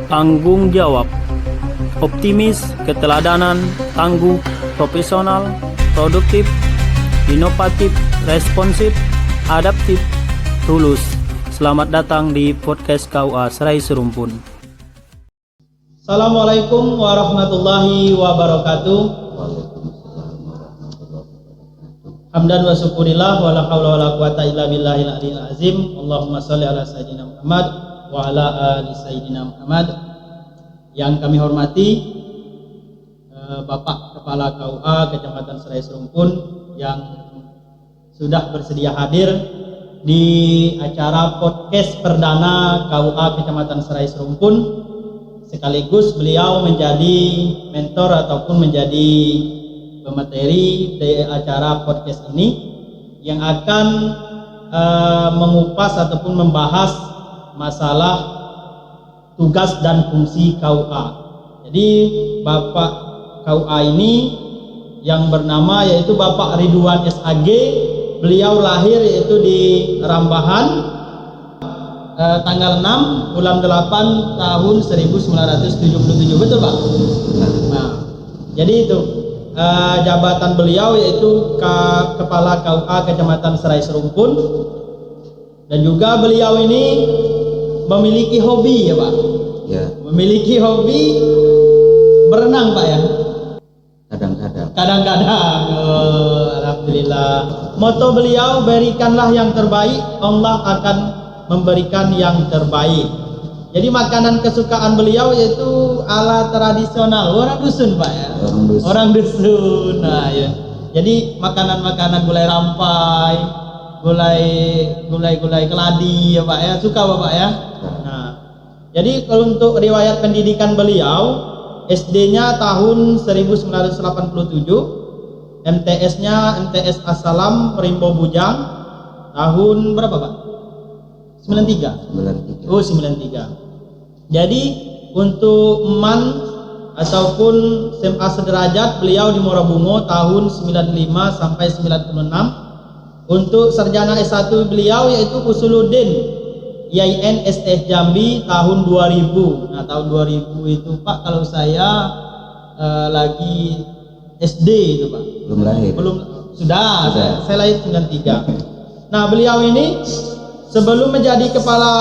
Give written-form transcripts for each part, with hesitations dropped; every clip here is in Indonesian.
tanggung jawab, optimis, keteladanan, tangguh, profesional, produktif, inovatif, responsif, adaptif, tulus. Selamat datang di podcast KUA Serai Serumpun. Assalamualaikum warahmatullahi wabarakatuh. Hamdan wa syukurillah wa la haula wa la quwata illa billahil aliyil azim. Allahumma shalli ala sayyidina Muhammad wa ala ali sayyidina Muhammad. Yang kami hormati Bapak Kepala KUA Kecamatan Serai Serumpun yang sudah bersedia hadir di acara podcast perdana KUA Kecamatan Serai Serumpun, sekaligus beliau menjadi mentor ataupun menjadi pemateri dari acara podcast ini yang akan mengupas ataupun membahas masalah tugas dan fungsi KUA. Jadi Bapak KUA ini yang bernama yaitu Bapak Ridwan SAG, beliau lahir yaitu di Rambahan tanggal 6 bulan 8 tahun 1977, betul Pak? Nah, jadi itu jabatan beliau yaitu Kepala KUA Kecamatan Serai Serumpun, dan juga beliau ini memiliki hobi ya Pak? Ya. Memiliki hobi berenang Pak ya? Kadang-kadang. Alhamdulillah. Moto beliau, berikanlah yang terbaik, Allah akan memberikan yang terbaik. Jadi makanan kesukaan beliau yaitu ala tradisional orang dusun Pak ya. Orang dusun. Nah ya. Jadi makanan-makanan gulai rampai, gulai keladi ya Pak ya. Suka Bapak ya. Nah, jadi kalau untuk riwayat pendidikan beliau, SD-nya tahun 1987, MTS-nya MTS Assalam Rimbo Bujang tahun berapa Pak? 93. Oh 93. Jadi untuk MAN ataupun SMA sederajat beliau di Morobungo tahun 95 sampai 96. Untuk sarjana S1 beliau yaitu Usuluddin IAIN STS Jambi tahun 2000. Nah tahun 2000 itu Pak kalau saya lagi SD itu Pak. Belum lahir. Sudah. Saya lahir 93. Nah beliau ini sebelum menjadi Kepala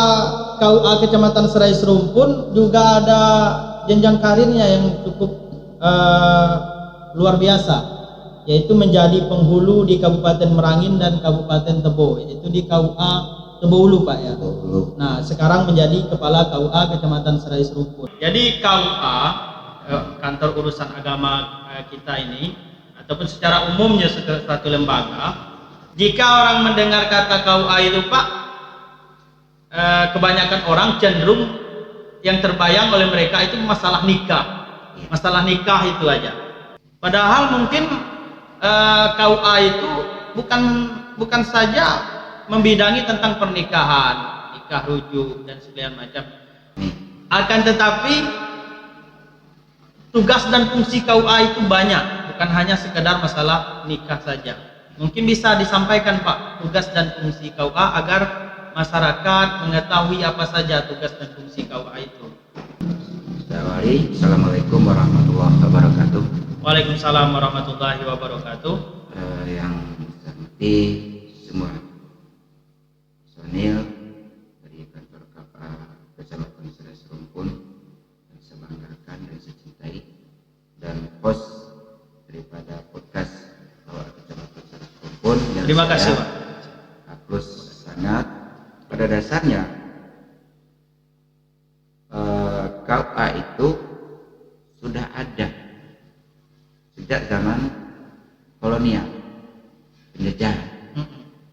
KUA Kecamatan Serai Serumpun juga ada jenjang karirnya yang cukup luar biasa, yaitu menjadi penghulu di Kabupaten Merangin dan Kabupaten Tebo, yaitu di KUA Tebo Hulu Pak ya. Nah sekarang menjadi Kepala KUA Kecamatan Serai Serumpun. Jadi KUA, kantor urusan agama kita ini, ataupun secara umumnya suatu lembaga, jika orang mendengar kata KUA itu Pak, kebanyakan orang cenderung yang terbayang oleh mereka itu masalah nikah. Masalah nikah itu aja. Padahal mungkin KUA itu bukan saja membidangi tentang pernikahan, nikah rujuk dan segala macam. Akan tetapi tugas dan fungsi KUA itu banyak, bukan hanya sekedar masalah nikah saja. Mungkin bisa disampaikan Pak tugas dan fungsi KUA agar masyarakat mengetahui apa saja tugas dan fungsi KUA itu. Assalamualaikum warahmatullahi wabarakatuh. Waalaikumsalam warahmatullahi wabarakatuh. Yang saya hormati semua personil dari kantor KUA Kecamatan Serai Serumpun yang saya banggakan dan saya cintai, dan host daripada podcast KUA Kecamatan Serai Serumpun. Terima kasih Pak. Plus sangat. Pada dasarnya KUA itu sudah ada sejak zaman kolonial penjajahan.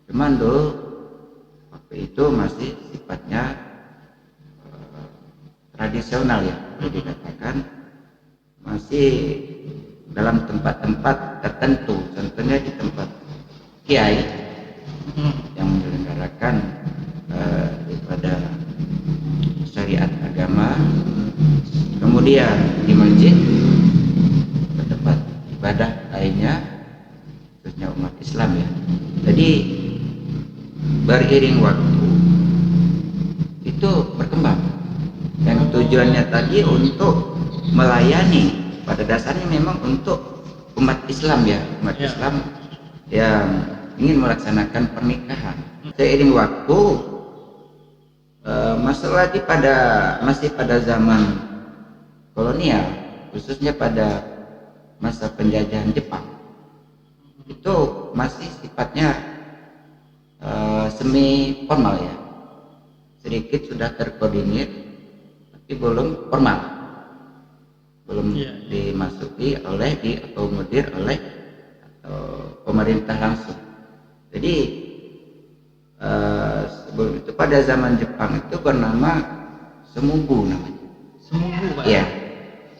Cuman dulu waktu itu masih sifatnya tradisional ya, boleh dikatakan masih dalam tempat-tempat tertentu, contohnya di tempat kiai yang menyelenggarakan daripada syariat agama, kemudian di masjid, ke tempat ibadah lainnya, khususnya umat Islam ya. Jadi beriring waktu itu berkembang. Yang tujuannya tadi untuk melayani, pada dasarnya memang untuk umat Islam ya, umat Ya. Islam yang ingin melaksanakan pernikahan. Seiring waktu, masalah masih pada zaman kolonial, khususnya pada masa penjajahan Jepang, itu masih sifatnya semi formal ya, sedikit sudah terkoordinir tapi belum formal, belum Iya. dimasuki oleh, diakomodir oleh atau pemerintah langsung. Jadi sebelum itu pada zaman Jepang itu bernama semubu namanya. Semubu, Pak. Iya,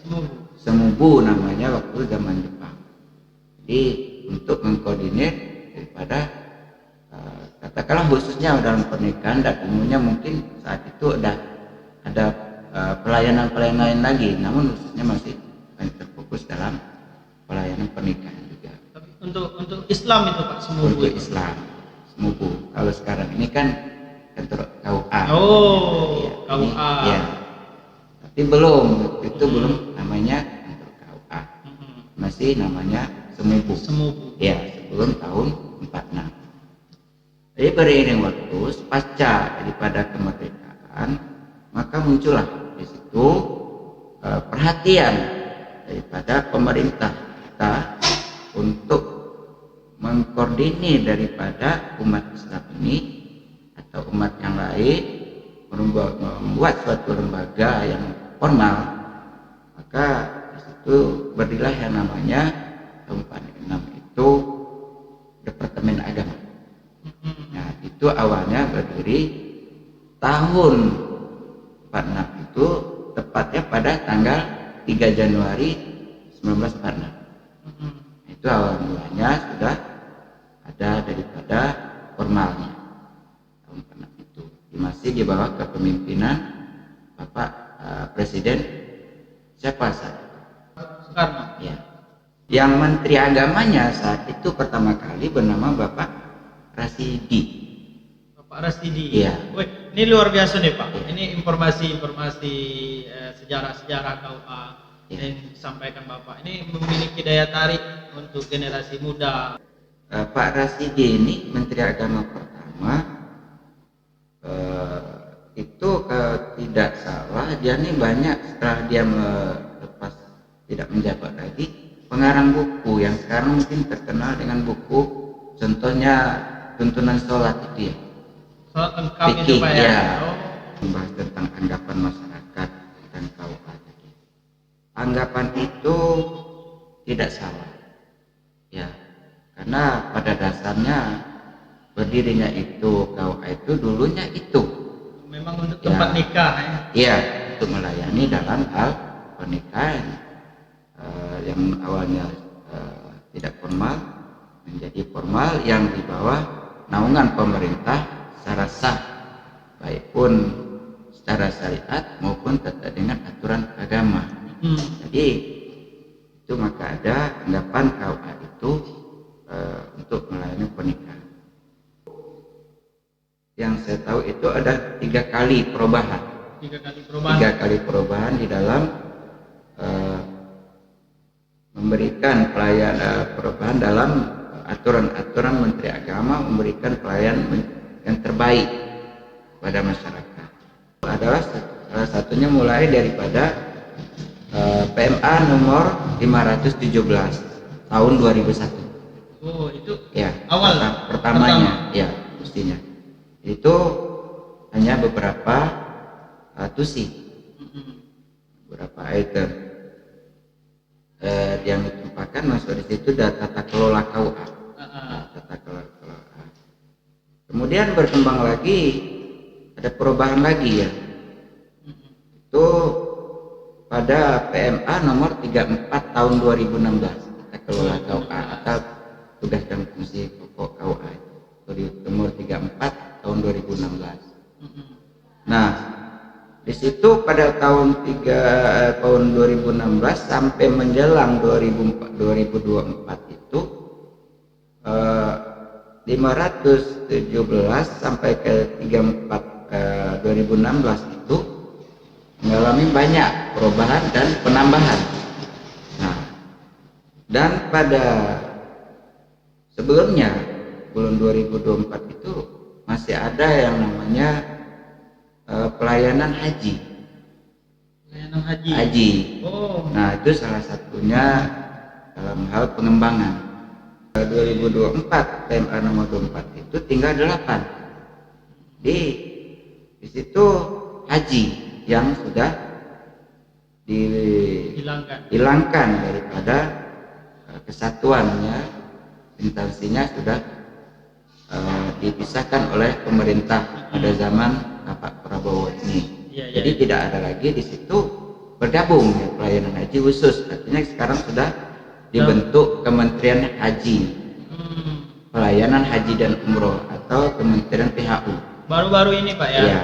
Semubu. semubu namanya waktu zaman Jepang. Jadi untuk mengkoordinir daripada katakanlah khususnya dalam pernikahan, dan umumnya mungkin saat itu ada pelayanan-pelayanan lain lagi, namun khususnya masih terfokus dalam pelayanan pernikahan juga. Tapi untuk Islam itu Pak semubu. Untuk itu. Islam semubu. Kalau sekarang ini kan kantor KUA. Oh, Iya, KUA. Iya. Tapi belum, itu belum namanya kantor KUA. Masih namanya semubu. Semubu. Ya, sebelum tahun 46. Jadi beriring waktu, pasca daripada kemerdekaan, maka muncullah di situ perhatian daripada pemerintah kita untuk mengkoordinir daripada umat Islam ini atau umat yang lain, membuat suatu lembaga yang formal. Maka di situ berdirilah yang namanya tahun 46 itu Departemen Agama. Nah, itu awalnya berdiri tahun 46 itu tepatnya pada tanggal 3 Januari 1946. Itu awal mulanya sudah ada daripada formalnya tahun 46 itu. Masih di bawah kepemimpinan Bapak Presiden siapa saat itu? Soekarno. Ya. Yang Menteri Agamanya saat itu pertama kali bernama Bapak Rasidi. Bapak Rasidi. Iya. Wih, ini luar biasa nih Pak. Iya. Ini informasi sejarah-sejarah KUA Iya. yang disampaikan Bapak. Ini memiliki daya tarik untuk generasi muda. Pak Rasidi ini Menteri Agama pertama, itu tidak salah dia ini banyak setelah dia lepas tidak menjabat lagi, pengarang buku yang sekarang mungkin terkenal dengan buku contohnya tuntunan sholat itu ya. Soal lengkap itu Fikih, Pak ya. ya. Oh. Membahas tentang anggapan masyarakat dan KUA tadi. Anggapan itu tidak salah, ya, karena pada dasarnya berdirinya itu KUA itu dulunya itu, Memang untuk Ya. tempat nikah ya. iya, untuk melayani dalam hal pernikahan yang awalnya tidak formal menjadi formal yang di bawah naungan pemerintah secara sah, baik pun secara syariat maupun terkait dengan aturan agama. Jadi itu maka ada anggapan KUA itu untuk melayani pernikahan. Yang saya tahu itu ada 3 kali perubahan. 3 kali perubahan. 3 kali perubahan di dalam memberikan pelayanan perubahan dalam aturan-aturan Menteri Agama, memberikan pelayanan yang terbaik pada masyarakat. Adalah salah satunya mulai daripada PMA nomor 517 tahun 2001. Oh, itu Ya, awal pertamanya, ya, mestinya. Itu hanya beberapa tusi, beberapa item yang ditumpahkan masuk di situ tata kelola KUA. Tata kelola KUA. Kemudian berkembang lagi, ada perubahan lagi ya. Itu pada PMA nomor 34 tahun 2016, tata kelola KUA atau tugas dan fungsi pokok KUA. Nomor 34 tahun 2016. Nah, di situ pada tahun 2016 sampai menjelang 2024 itu 517 sampai ke 34 2016 itu mengalami banyak perubahan dan penambahan. Nah, dan pada sebelumnya bulan 2024 itu masih ada yang namanya pelayanan haji. Pelayanan haji. Haji. Oh. Nah, itu salah satunya dalam hal pengembangan. 2024 PMA nomor 24 itu tinggal 8. Di situ haji yang sudah dihilangkan daripada kesatuannya, instansinya sudah dipisahkan oleh pemerintah pada zaman Pak Prabowo ini. Jadi tidak ada lagi di situ bergabung ya pelayanan haji khusus. Artinya sekarang sudah dibentuk Kementerian Haji, Pelayanan Haji dan Umroh atau Kementerian PHU. Baru-baru ini Pak ya? Iya,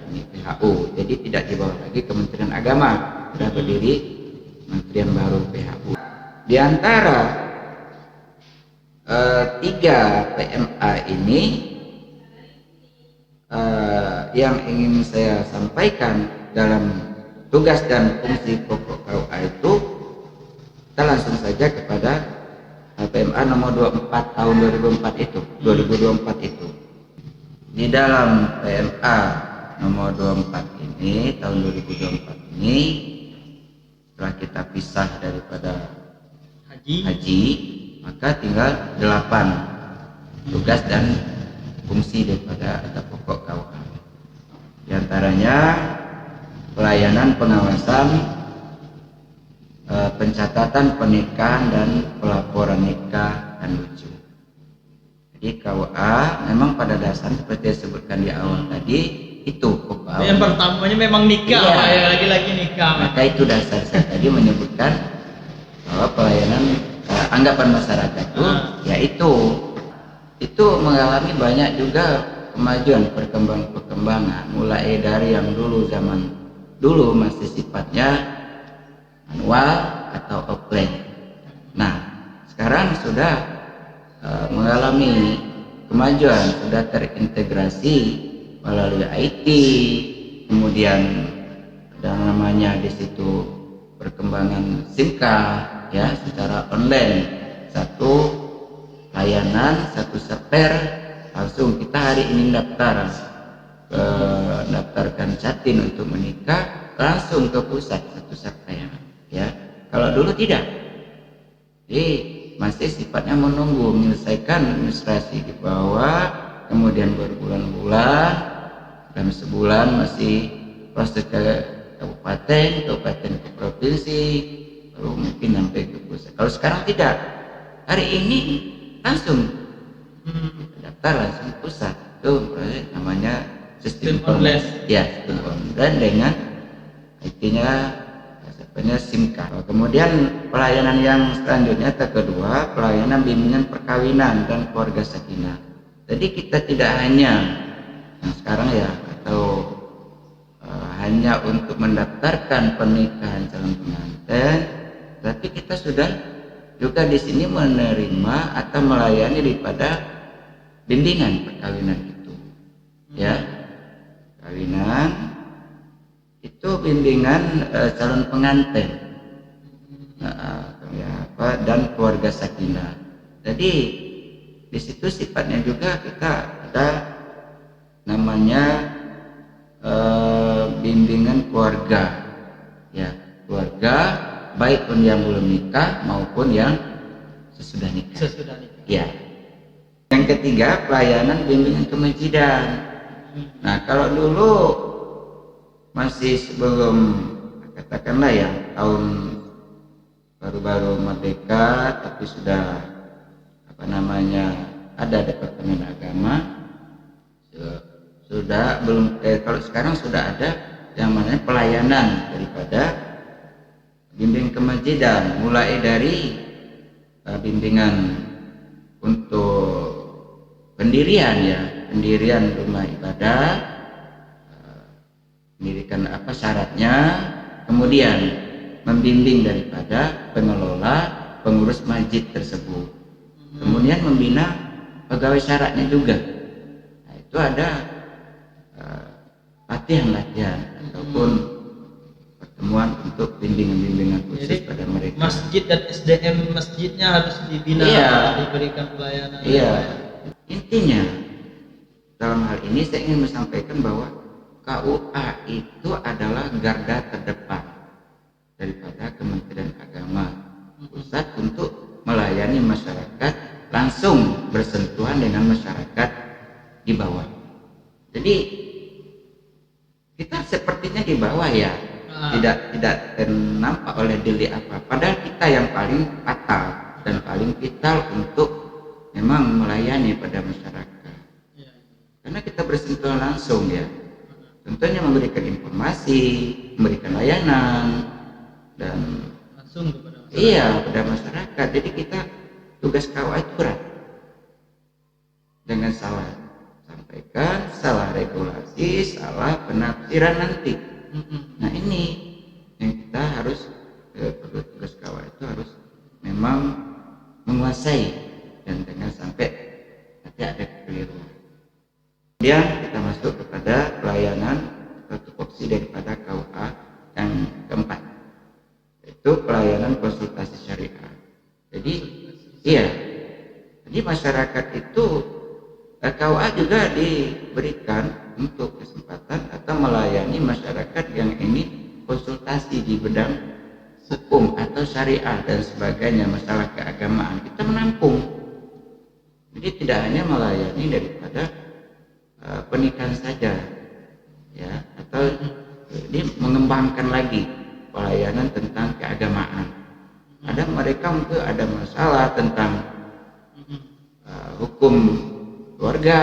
ini PHU. Jadi tidak di bawah lagi Kementerian Agama, sudah berdiri Kementerian baru PHU. Di antara 3 PMA ini yang ingin saya sampaikan dalam tugas dan fungsi pokok KUA itu, kita langsung saja kepada PMA nomor 24 tahun 2024 itu. Di dalam PMA nomor 24 ini tahun 2024 ini, setelah kita pisah daripada haji, maka tinggal 8 tugas dan fungsi daripada atau pokok KUA. Di antaranya pelayanan pengawasan, pencatatan pernikahan dan pelaporan nikah dan lucu. Jadi KUA memang pada dasarnya seperti disebutkan di awal tadi itu pokok. Yang pertamanya memang nikah, iya. Pak, ya, lagi-lagi nikah. Maka itu dasar saya tadi menyebutkan bahwa pelayanan anggapan masyarakat itu itu mengalami banyak juga kemajuan, perkembangan mulai dari yang zaman dulu masih sifatnya manual atau offline. Nah, sekarang sudah mengalami kemajuan, sudah terintegrasi melalui IT, kemudian ada namanya di situ perkembangan SIM card ya secara online, satu layanan, satu seper, langsung kita hari ini daftarkan Jatin untuk menikah, langsung ke pusat satu seper ya. Kalau dulu tidak, jadi masih sifatnya menunggu menyelesaikan administrasi di bawah, kemudian berbulan-bulan, dalam sebulan masih proses ke kabupaten ke provinsi, baru mungkin sampai ke pusat. Kalau sekarang tidak, hari ini langsung daftar langsung pusat, itu namanya sistem online ya, sistem online dengan IT-nya sebenarnya SIM card. Kemudian pelayanan yang selanjutnya kedua, pelayanan bimbingan perkawinan dan keluarga sakinah. Jadi kita tidak hanya sekarang ya atau hanya untuk mendaftarkan pernikahan calon pengantin, tapi kita sudah juga di sini menerima atau melayani daripada bimbingan perkawinan itu ya. Perkawinan itu bimbingan calon pengantin dan keluarga sakinah. Jadi di situ sifatnya juga kita ada namanya bimbingan keluarga ya, keluarga baik pun yang belum nikah maupun yang sesudah nikah ya. Yang ketiga, pelayanan bimbingan kemasjidan. Nah, kalau dulu masih sebelum katakanlah ya tahun baru-baru merdeka, tapi sudah ada Departemen Agama, sudah belum kalau sekarang sudah ada yang namanya pelayanan daripada bimbing kemasjidan, mulai dari bimbingan untuk pendirian rumah ibadah, mendirikan syaratnya, kemudian membimbing daripada pengelola pengurus masjid tersebut, kemudian membina pegawai syaratnya juga. Nah, itu ada latihan ataupun pertemuan untuk bimbingan khusus Jadi pada mereka. masjid dan SDM masjidnya harus dibina, Iya. diberikan pelayanan. Iya, intinya dalam hal ini saya ingin menyampaikan bahwa KUA itu adalah garda terdepan daripada Kementerian Agama Pusat untuk melayani masyarakat, langsung bersentuhan dengan masyarakat di bawah. Jadi kita sepertinya di bawah ya, tidak nampak oleh delik apa. Padahal kita yang paling fatal dan paling vital untuk memang melayani pada masyarakat. Karena kita bersentuhan langsung ya. Tentunya memberikan informasi, memberikan layanan dan Langsung kepada masyarakat. iya pada masyarakat. Jadi kita tugas KUA itu berat. Dengan salah sampaikan, salah regulasi, salah penafsiran nanti. Nah ini yang kita harus tugas KUA itu harus memang menguasai dan jangan sampai nanti ada kekeliruan. Kemudian kita masuk kepada pelayanan atau tupoksi daripada KUA yang keempat, yaitu pelayanan konsultasi syariah. Jadi iya, jadi masyarakat itu KUA juga diberikan untuk kesempatan atau melayani masyarakat yang ingin konsultasi di bidang hukum atau syariah dan sebagainya, masalah keagamaan. Kita menampung. Jadi tidak hanya melayani daripada pernikahan saja, ya, atau dia mengembangkan lagi pelayanan tentang keagamaan. Ada mereka untuk ada masalah tentang hukum keluarga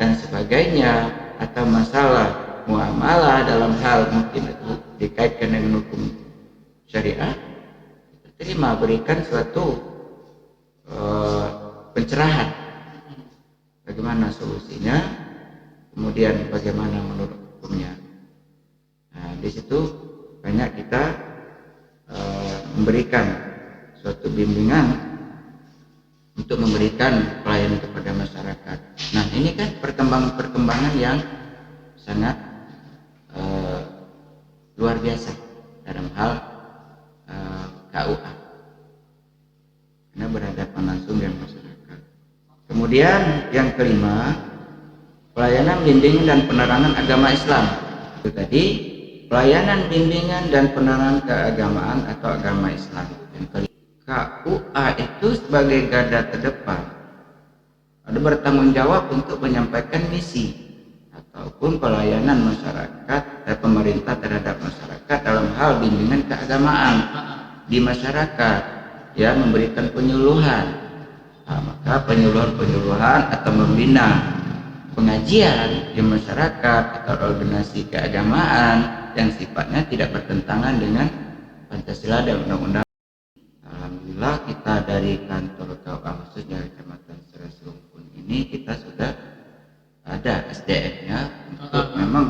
dan sebagainya, atau masalah muamalah dalam hal mungkin itu dikaitkan dengan hukum syariah, terima berikan suatu pencerahan bagaimana solusinya, kemudian bagaimana menurut hukumnya. Nah, di situ banyak kita memberikan suatu bimbingan untuk memberikan pelayanan kepada masyarakat. Nah, ini kan perkembangan yang sangat luar biasa dalam hal KUA, karena berhadapan langsung dengan masyarakat. Kemudian yang kelima, pelayanan bimbingan dan penerangan agama Islam. Itu tadi pelayanan bimbingan dan penerangan keagamaan atau agama Islam. Yang kelima, KUA itu sebagai garda terdepan ada bertanggung jawab untuk menyampaikan misi ataupun pelayanan masyarakat dan pemerintah terhadap masyarakat dalam hal bimbingan keagamaan di masyarakat, ya, memberikan penyuluhan. Nah, maka penyuluhan atau membina pengajian di masyarakat atau organisasi keagamaan yang sifatnya tidak bertentangan dengan Pancasila dan Undang-Undang. Alhamdulillah kita dari kantor KUA khususnya Kecamatan Serais Rumpun ini kita sudah ada SDM-nya untuk memang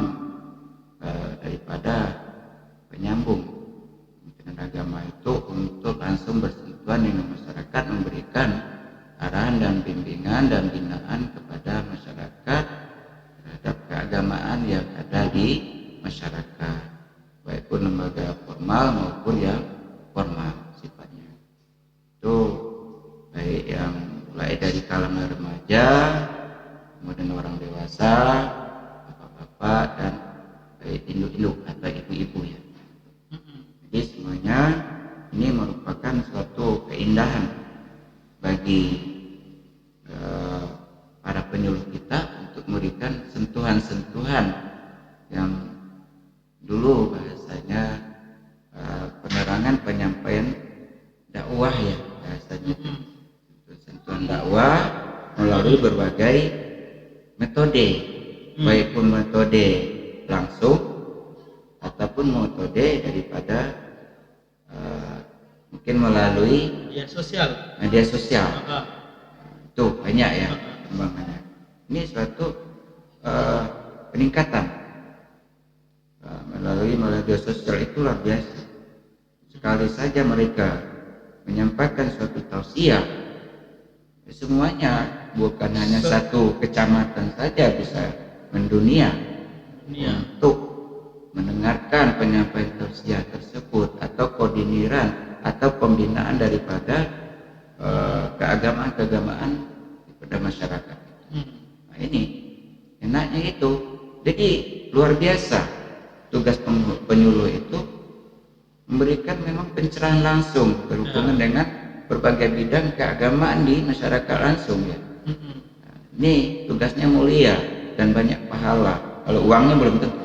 daripada penyambung Kementerian Agama itu untuk langsung bersentuhan dengan masyarakat, memberikan arahan dan bimbingan dan binaan kepada masyarakat terhadap keagamaan yang ada di masyarakat, baik pun lembaga formal maupun yang formal sifatnya. Itu baik yang mulai dari kalangan remaja, kemudian orang dewasa, bapak-bapak, dan baik induk-induk atau ibu-ibu ya. Jadi semuanya ini merupakan suatu keindahan bagi para penyuluh kita untuk memberikan sentuhan-sentuhan yang dulu bahasanya penerangan penyampaian dakwah ya bahasanya, sentuhan dakwah melalui berbagai metode, baik pun metode langsung ataupun metode daripada mungkin melalui media sosial. Itu banyak ya perkembangannya. Ini suatu peningkatan melalui media sosial itu luar biasa. Sekali saja mereka menyampaikan suatu tausiah, semuanya bukan hanya satu kecamatan saja bisa mendunia untuk mendengar mendengarkan penyampaian tausiah tersebut atau koordiniran atau pembinaan daripada keagamaan-keagamaan pada masyarakat. Nah, ini enaknya itu. Jadi luar biasa tugas penyuluh itu memberikan memang pencerahan langsung berhubungan dengan berbagai bidang keagamaan di masyarakat langsung ya. Nah, ini tugasnya mulia dan banyak pahala. Kalau uangnya belum tentu.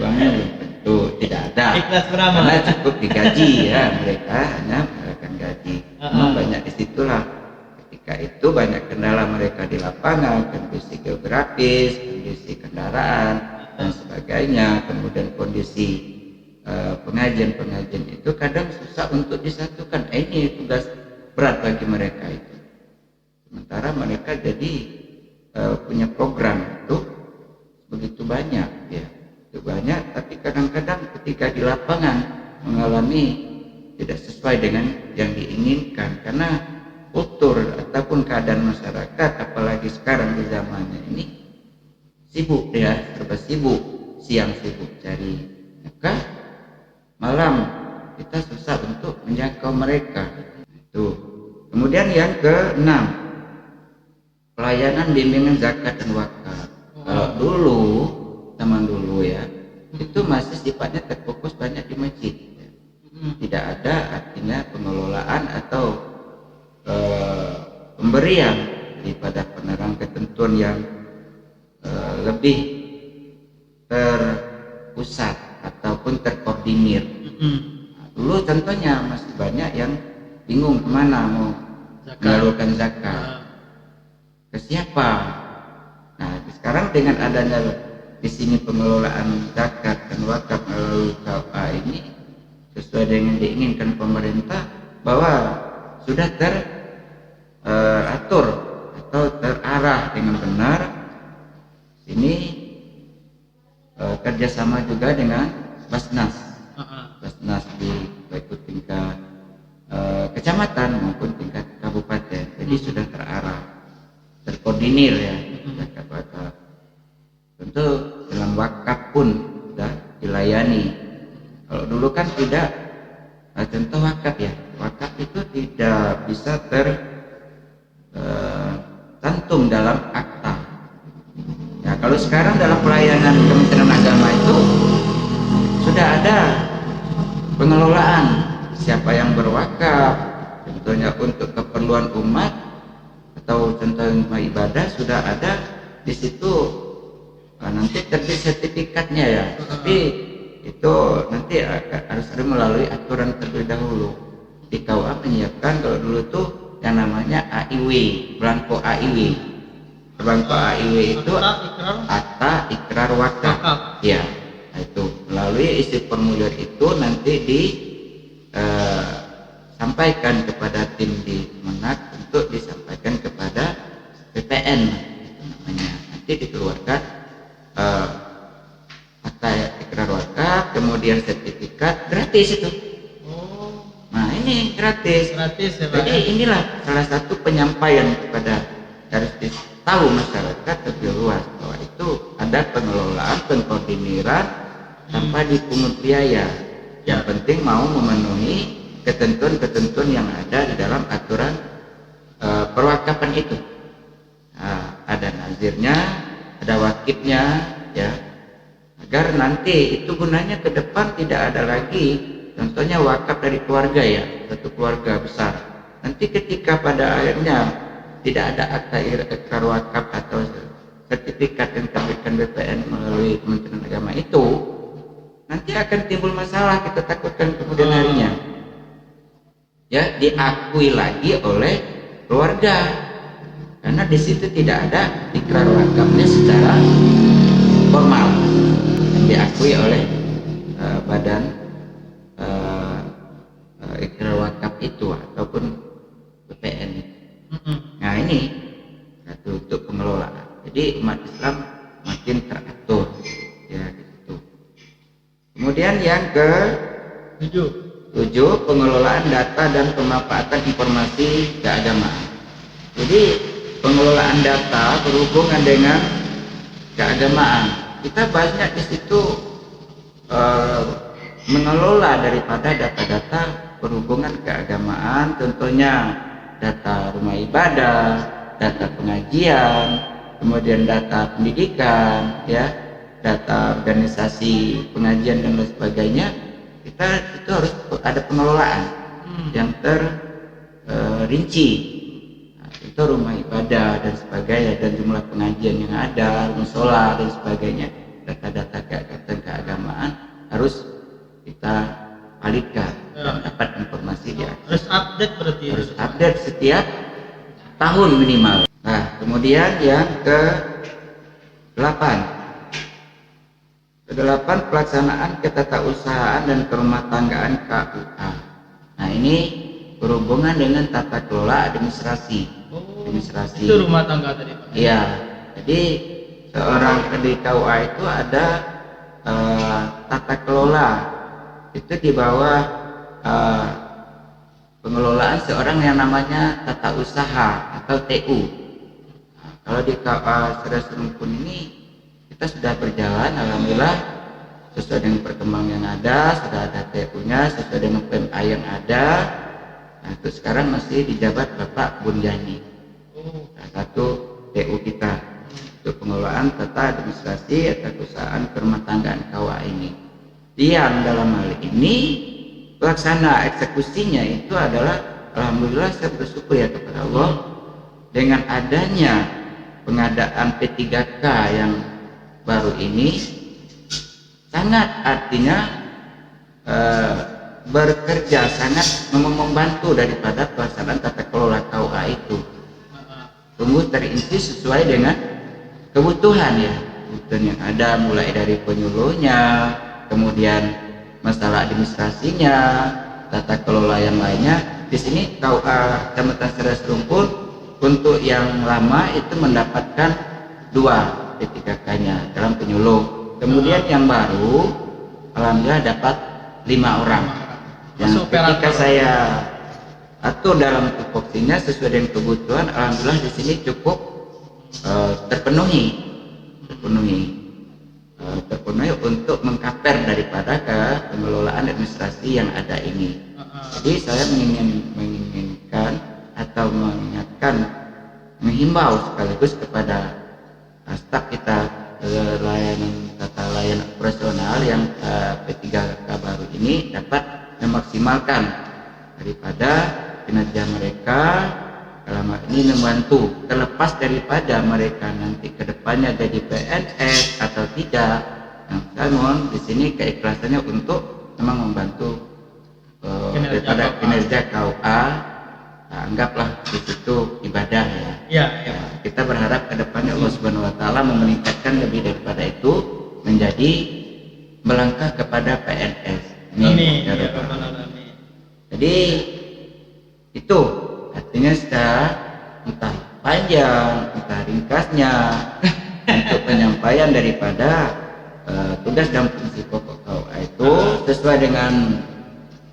Uangnya belum tentu, tidak ada. Ikhlas beramal. Karena cukup digaji ya, mereka hanya mendapatkan gaji. Memang banyak disitulah. Ketika itu banyak kendala mereka di lapangan, kondisi geografis, kondisi kendaraan dan sebagainya. Kemudian kondisi pengajian itu kadang susah untuk disatukan. Ini tugas berat bagi mereka itu. Sementara mereka jadi punya program itu begitu banyak ya, itu banyak, tapi kadang-kadang ketika di lapangan mengalami tidak sesuai dengan yang diinginkan karena kultur ataupun keadaan masyarakat, apalagi sekarang di zamannya ini sibuk ya, serba sibuk, siang sibuk cari nafkah, malam kita susah untuk menjangkau mereka. Itu. Kemudian yang ke-6, pelayanan bimbingan zakat dan wakaf. Kalau dulu, zaman dulu ya, itu masih sifatnya terfokus banyak di masjid. Tidak ada artinya pengelolaan atau pemberian daripada penerang ketentuan yang lebih terpusat ataupun terkoordinir. Nah, dulu contohnya masih banyak yang bingung kemana mau menyalurkan zakat, ke siapa. Nah, sekarang dengan adanya di sini pengelolaan zakat dan wakaf melalui KUA ini sesuai dengan diinginkan pemerintah bahwa sudah teratur atau terarah dengan benar. Ini kerjasama juga dengan Basnas, Basnas di baik tingkat kecamatan maupun tingkat kabupaten. Jadi sudah terarah, terkoordinir ya. Zakat wakaf. Tentu dalam wakaf pun sudah dilayani. Kalau dulu kan tidak, contoh wakaf ya, wakaf itu tidak bisa tercantum dalam akta. Ya, kalau sekarang dalam pelayanan Kementerian Agama itu sudah ada pengelolaan siapa yang berwakaf, contohnya untuk keperluan umat atau contohnya ibadah sudah ada di situ. Nanti terbit sertifikatnya ya, tapi itu nanti harus ada melalui aturan terlebih dahulu. Di KUA menyiapkan kalau dulu tuh yang namanya AIW, belangko AIW. Belangko AIW itu akta ikrar wakaf. Ya, itu melalui isi formulir itu nanti disampaikan kepada tim di Menak untuk disampaikan kepada BPN itu namanya. Nanti dikeluarkan akta ikrar wakaf, kemudian sertifikat, gratis itu. Nah ini gratis ya, Pak. Jadi inilah salah satu penyampaian kepada harus tahu masyarakat lebih luas bahwa itu ada pengelolaan, pengkoordiniran tanpa dipungut biaya. Yang penting mau memenuhi ketentuan-ketentuan yang ada di dalam aturan perwakapan itu. Nah, ada nazirnya, ada wakifnya ya, agar nanti itu gunanya ke depan tidak ada lagi contohnya wakaf dari keluarga ya, satu keluarga besar, nanti ketika pada akhirnya tidak ada akta ikrar wakaf atau sertifikat yang terbitkan BPN melalui Kementerian Agama itu, nanti akan timbul masalah, kita takutkan kemudian harinya ya diakui lagi oleh keluarga. Karena di situ tidak ada ikrar wakafnya secara formal yang diakui oleh badan ikrar wakaf itu ataupun BPN. Nah ini satu untuk pengelolaan. Jadi umat Islam makin teratur ya gitu. Kemudian yang ke-7, pengelolaan data dan pemanfaatan informasi keagamaan. Jadi pengelolaan data berhubungan dengan keagamaan. Kita banyak di situ eh, mengelola daripada data-data perhubungan keagamaan, tentunya data rumah ibadah, data pengajian, kemudian data pendidikan, ya, data organisasi pengajian dan lain sebagainya. Kita itu harus ada pengelolaan yang terrinci. Itu rumah ibadah dan sebagainya, dan jumlah pengajian yang ada, musola dan sebagainya, data-data keagamaan harus kita validkan dan dapat informasi dia. Harus update berarti. Harus update setiap tahun minimal. Nah, kemudian yang ke-8, pelaksanaan ketatausahaan dan kerumah tanggaan KUA. Nah, ini berhubungan dengan tata kelola administrasi. Itu rumah tangga tadi, Pak. Iya, jadi seorang di KUA itu ada tata kelola, itu di bawah pengelolaan seorang yang namanya tata usaha atau TU. Nah, kalau di KUA Serais Rumpun ini kita sudah berjalan, alhamdulillah, sesuai dengan perkembangan yang ada, sudah ada TU-nya sesuai dengan PMA yang ada. Nah, itu sekarang masih dijabat Bapak Bunjani, salah satu TU kita, untuk pengelolaan tata administrasi atau perusahaan perumah tanggaan KUA ini. Yang dalam hal ini pelaksana eksekusinya itu adalah, alhamdulillah saya bersyukur ya kepada Allah, dengan adanya pengadaan P3K yang baru ini, sangat artinya bekerja sangat membantu daripada pelaksanaan tata kelola KUA itu. Tumbuh terinci sesuai dengan kebutuhan, ya, kebutuhan yang ada, mulai dari penyuluhnya, kemudian masalah administrasinya, tata kelola yang lainnya. Di sini KUA Kecamatan Serais Rumpun untuk yang lama itu mendapatkan 2 P3K-nya dalam penyuluh. Kemudian yang baru alhamdulillah dapat 5 orang. Yang ketika saya atur dalam tupoksinya sesuai dengan kebutuhan, alhamdulillah di sini cukup terpenuhi untuk mengkaper daripada pengelolaan administrasi yang ada ini. Jadi saya menginginkan atau mengingatkan, menghimbau sekaligus kepada staf kita tata layanan operasional yang P3K baru ini dapat memaksimalkan daripada kinerja mereka dalam hal ini, membantu, terlepas daripada mereka nanti kedepannya jadi PNS atau tidak. Namun di sini keikhlasannya untuk memang membantu daripada kinerja KUA. Nah, anggaplah di situ ibadah, ya. Ya. Kita berharap kedepannya Allah Subhanahu Wa Taala meningkatkan lebih daripada itu menjadi melangkah kepada PNS. Amin. Jadi itu artinya secara entah panjang, entah ringkasnya untuk penyampaian daripada tugas dan fungsi pokok KUA itu sesuai dengan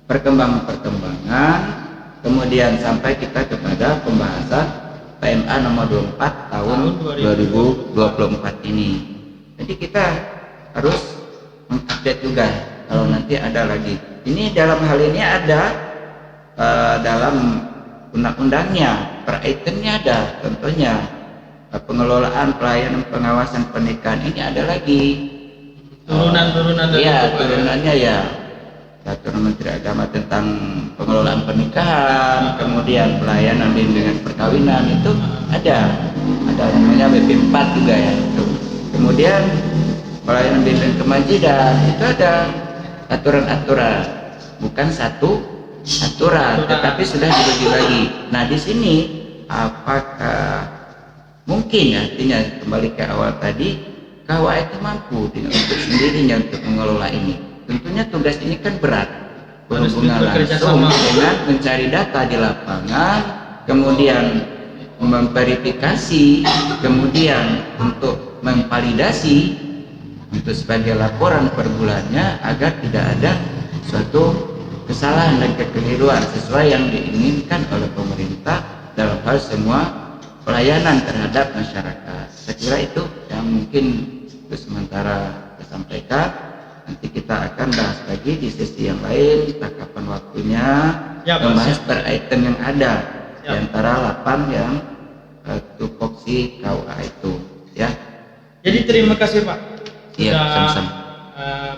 perkembangan, kemudian sampai kita kepada pembahasan PMA nomor 24 tahun 2024 ini. Jadi kita harus mengupdate juga kalau nanti ada lagi. Ini dalam hal ini ada dalam undang-undangnya, per itemnya ada, contohnya pengelolaan pelayanan pengawasan pernikahan ini ada lagi turunan dari turunannya, ya, peraturan Menteri Agama tentang pengelolaan pernikahan, kemudian pelayanan bimbingan perkawinan itu ada namanya BP 4 juga, ya. Kemudian pelayanan bimbingan kemasjidan itu ada aturan-aturan, bukan satu aturan, tetapi sudah dibagi-bagi. Nah, di sini apakah mungkin, artinya kembali ke awal tadi, KUA itu mampu untuk sendirinya untuk mengelola ini? Tentunya tugas ini kan berat, berhubungan langsung dengan mencari data di lapangan, kemudian memverifikasi, kemudian untuk memvalidasi untuk sebagai laporan per bulannya agar tidak ada suatu kesalahan dan kekeliruan sesuai yang diinginkan oleh pemerintah dalam hal semua pelayanan terhadap masyarakat. Saya kira itu yang mungkin untuk sementara saya sampaikan. nanti kita akan bahas lagi di sesi yang lain, kita kapan waktunya Siap, membahas siap. per item yang ada di Siap. antara 8 yang tupoksi KUA itu ya. Jadi terima kasih Pak. Iya, Sudah sama-sama.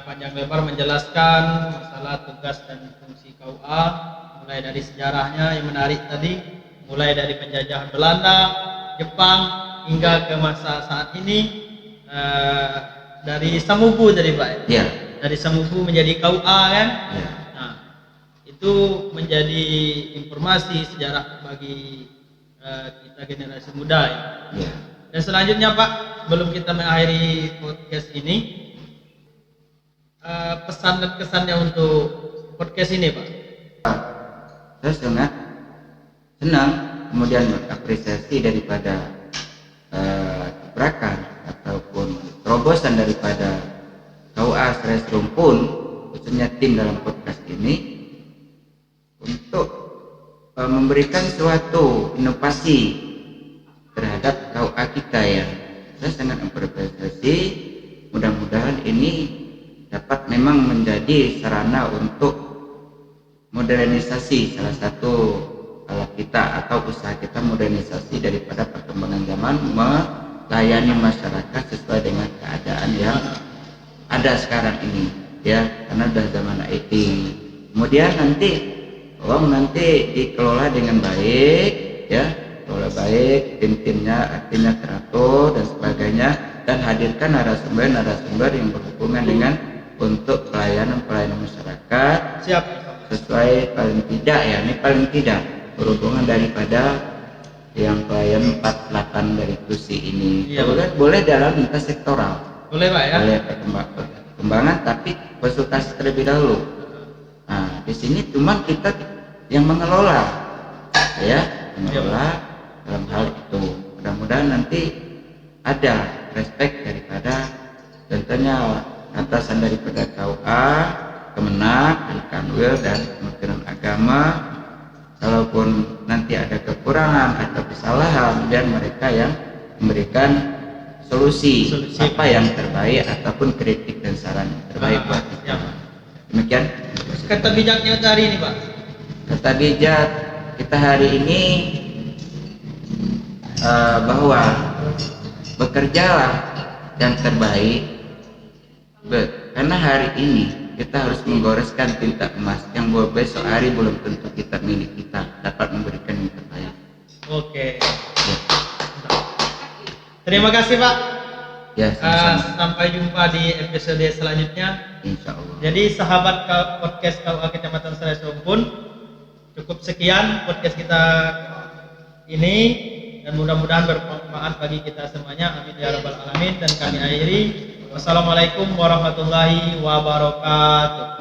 panjang lebar menjelaskan masalah tugas dan fungsi KUA, mulai dari sejarahnya yang menarik tadi, mulai dari penjajahan Belanda, Jepang hingga ke masa saat ini, dari Samubu tadi Pak. Iya. Dari Samubu menjadi KUA kan? Iya. Nah, itu menjadi informasi sejarah bagi kita generasi muda ya. Iya. Dan selanjutnya Pak, sebelum kita mengakhiri podcast ini, pesan dan kesannya untuk podcast ini Pak. Saya sangat senang kemudian mengapresiasi daripada gebrakan ataupun terobosan daripada KUA Serais Rumpun, khususnya tim dalam podcast ini, untuk memberikan suatu inovasi terhadap KUA kita ya. Saya sangat mengapresiasi, mudah-mudahan ini dapat memang menjadi sarana untuk modernisasi salah satu kita atau usaha kita modernisasi daripada perkembangan zaman melayani masyarakat sesuai dengan keadaan yang ada sekarang ini ya, karena sudah zaman IT. Kemudian nanti tolong nanti dikelola dengan baik ya, kelola baik, tim-timnya artinya teratur dan sebagainya, dan hadirkan narasumber yang berhubungan dengan untuk pelayanan masyarakat. Siap. Sesuai paling tidak ya, ini paling tidak berhubungan daripada yang pelayan 48 dari kursi ini. Iya, Boleh dalam lintas sektoral. Boleh Pak ya? Boleh perkembangan tapi konsultasi terlebih dahulu. Nah, di sini cuma kita yang mengelola ya, mengelola dalam hal itu. Mudah-mudahan nanti ada respect daripada tentunya atasan daripada KUA, Kemenak, Kanwil dan Kementerian Agama. Kalaupun nanti ada kekurangan atau kesalahan, biar mereka yang memberikan solusi apa yang terbaik ataupun kritik dan saran yang terbaik buat kita. Demikian. Kata bijaknya hari ini Pak. Kata bijak kita hari ini bahwa bekerjalah yang terbaik, karena hari ini kita harus menggoreskan tinta emas yang besok hari belum tentu kita milik kita dapat memberikan yang terbaik. Oke. Ya. Terima kasih Pak. Ya, sama-sama. Sampai jumpa di episode selanjutnya. Insya Allah. Jadi sahabat podcast KUA Kecamatan Serais Rumpun, cukup sekian podcast kita ini, dan mudah-mudahan bermanfaat bagi kita semuanya. Amin ya rabbal alamin. Dan kami akhiri. Wassalamualaikum warahmatullahi wabarakatuh.